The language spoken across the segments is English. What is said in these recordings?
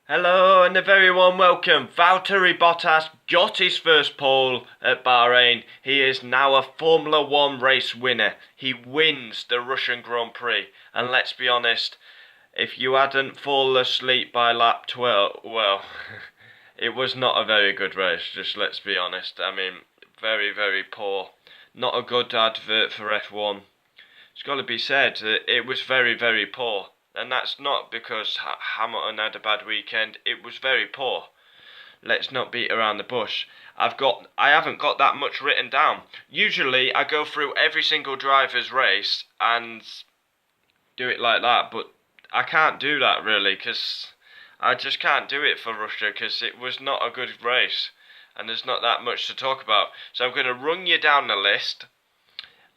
Hello and a very warm welcome. Valtteri Bottas got his first pole at Bahrain. He is now a Formula One race winner. He wins the Russian Grand Prix. And let's be honest, if you hadn't fallen asleep by lap 12, well, it was not a very good race, just let's be honest. I mean, very, very poor. Not a good advert for F1. It's got to be said, it was very, very poor. And that's not because Hamilton had a bad weekend. It was very poor. Let's not beat around the bush. I haven't got that much written down. Usually I go through every single driver's race and do it like that, but I can't do that really because I just can't do it for Russia because it was not a good race and there's not that much to talk about. So I'm going to run you down the list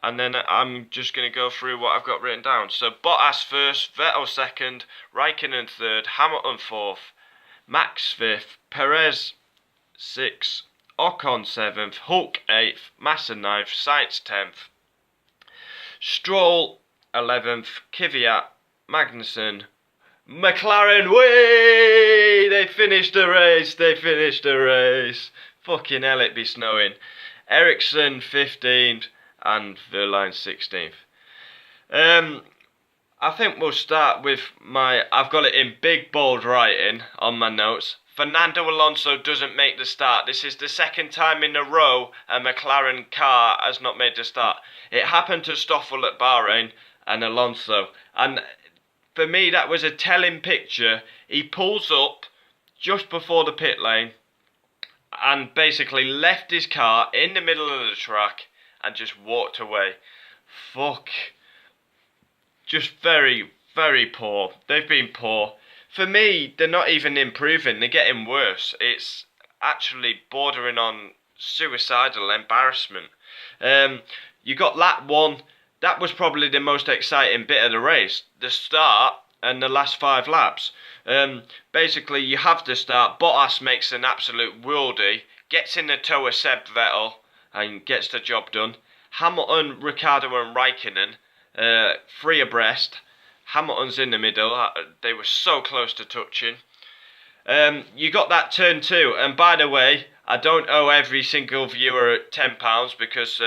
and then I'm just going to go through what I've got written down. So Bottas first, Vettel second, Raikkonen third, Hamilton fourth, Max fifth, Perez sixth, Ocon seventh, Hulk eighth, Massa ninth, Sainz 10th, Stroll 11th, Kvyat, Magnussen, McLaren, way! They finished the race, Fucking hell, it be snowing. Ericsson 15th, and Verline 16th. I think we'll start with I've got it in big bold writing on my notes. Fernando Alonso doesn't make the start. This is the second time in a row a McLaren car has not made the start. It happened to Stoffel at Bahrain and Alonso. And for me, that was a telling picture. He pulls up just before the pit lane and basically left his car in the middle of the track and just walked away. Fuck. Just very, very poor. They've been poor. For me, they're not even improving. They're getting worse. It's actually bordering on suicidal embarrassment. You got lap one. That was probably the most exciting bit of the race. The start and the last 5 laps. Basically, you have the start. Bottas makes an absolute worldie. Gets in the toe of Seb Vettel and gets the job done. Hamilton, Ricciardo and Raikkonen, 3 abreast. Hamilton's in the middle. They were so close to touching. You got that turn 2. And by the way, I don't owe every single viewer £10 because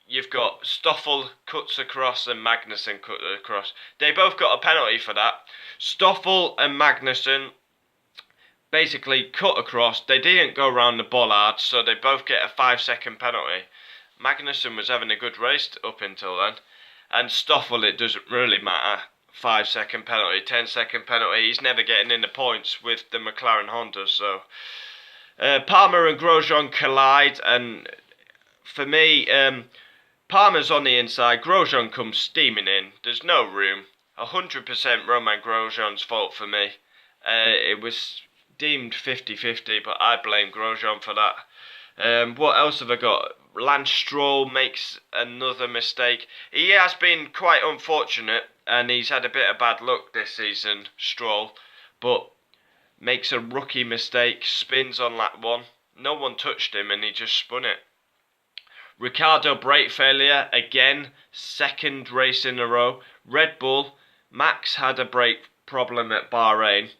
you've got Stoffel cuts across and Magnussen cuts across. They both got a penalty for that. Stoffel and Magnussen basically cut across. They didn't go round the bollard, so they both get a 5-second penalty. Magnussen was having a good race up until then. And Stoffel, it doesn't really matter. 5-second penalty, 10-second penalty. He's never getting in the points with the McLaren Honda. So Palmer and Grosjean collide, and for me, Palmer's on the inside. Grosjean comes steaming in. There's no room. 100% Romain Grosjean's fault for me. It was deemed 50-50, but I blame Grosjean for that. What else have I got? Lance Stroll makes another mistake. He has been quite unfortunate and he's had a bit of bad luck this season, Stroll, but makes a rookie mistake, spins on lap 1. No one touched him and he just spun it. Ricciardo brake failure again, 2nd race in a row. Red Bull, Max had a brake problem at Bahrain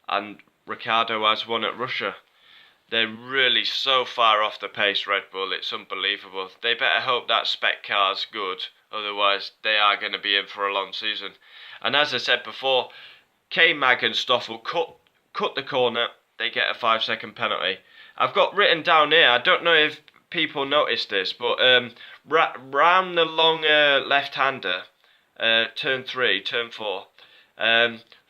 and Ricciardo has one at Russia. They're really so far off the pace, Red Bull, it's unbelievable. They better hope that spec car's good, otherwise they are going to be in for a long season. And as I said before, K-Mag and Stoffel cut the corner, they get a 5-second penalty. I've got written down here, I don't know if people noticed this, but round the long left-hander, turn 3, turn 4,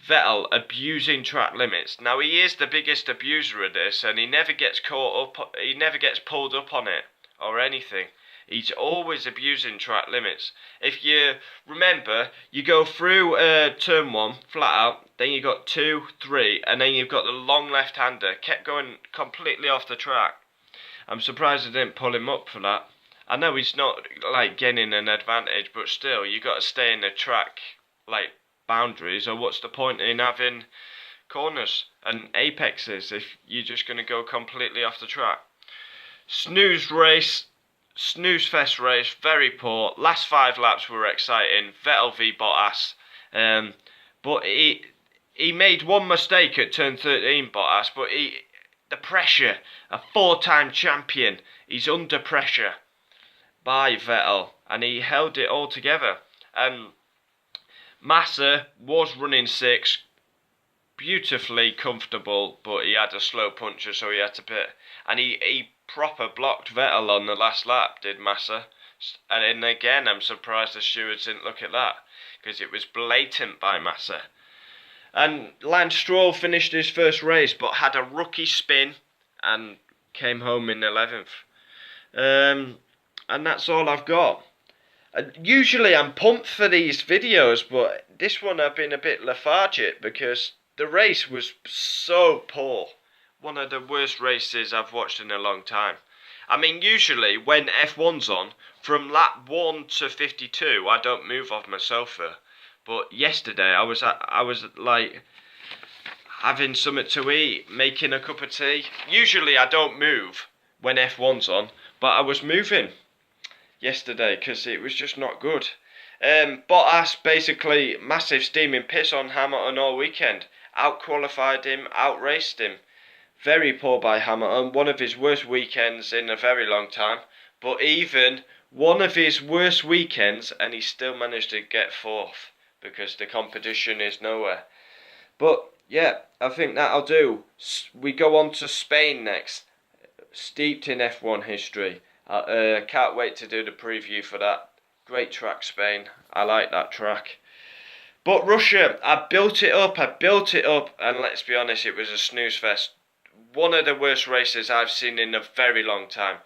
Vettel abusing track limits. Now he is the biggest abuser of this, and he never gets caught up. He never gets pulled up on it or anything. He's always abusing track limits. If you remember, you go through turn 1 flat out, then you got 2, 3, and then you've got the long left-hander. Kept going completely off the track. I'm surprised I didn't pull him up for that. I know he's not like getting an advantage, but still, you got to stay in the track like boundaries, or what's the point in having corners and apexes if you're just going to go completely off the track? Snooze fest race, very poor. Last 5 laps were exciting. Vettel v Bottas, but he made one mistake at turn 13, Bottas, but the pressure, a four-time champion, he's under pressure by Vettel, and he held it all together. Massa was running sixth, beautifully comfortable, but he had a slow puncher, so he had to pit. And he proper blocked Vettel on the last lap, did Massa. And then again, I'm surprised the stewards didn't look at that, because it was blatant by Massa. And Lance Stroll finished his first race, but had a rookie spin and came home in 11th. And that's all I've got. Usually I'm pumped for these videos, but this one I've been a bit lethargic because the race was so poor. One of the worst races I've watched in a long time. I mean, usually when F1's on, from lap 1 to 52, I don't move off my sofa. But yesterday I was like having something to eat, making a cup of tea. Usually I don't move when F1's on, but I was moving yesterday because it was just not good. Bottas basically massive steaming piss on Hamilton all weekend. Out-qualified him, out-raced him. Very poor by Hamilton, one of his worst weekends in a very long time. But even one of his worst weekends, and he still managed to get fourth because the competition is nowhere. But yeah, I think that'll do. We go on to Spain next, steeped in F1 history. Can't wait to do the preview for that. Great track, Spain. I like that track. But Russia, I built it up, and let's be honest, it was a snooze fest. One of the worst races I've seen in a very long time.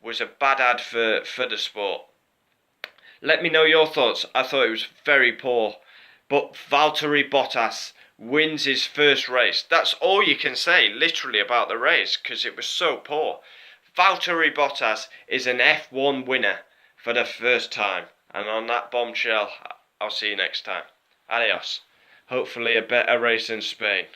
Was a bad ad for the sport. Let me know your thoughts. I thought it was very poor. But Valtteri Bottas wins his first race. That's all you can say, literally, about the race, because it was so poor. Valtteri Bottas is an F1 winner for the first time. And on that bombshell, I'll see you next time. Adios. Hopefully a better race in Spain.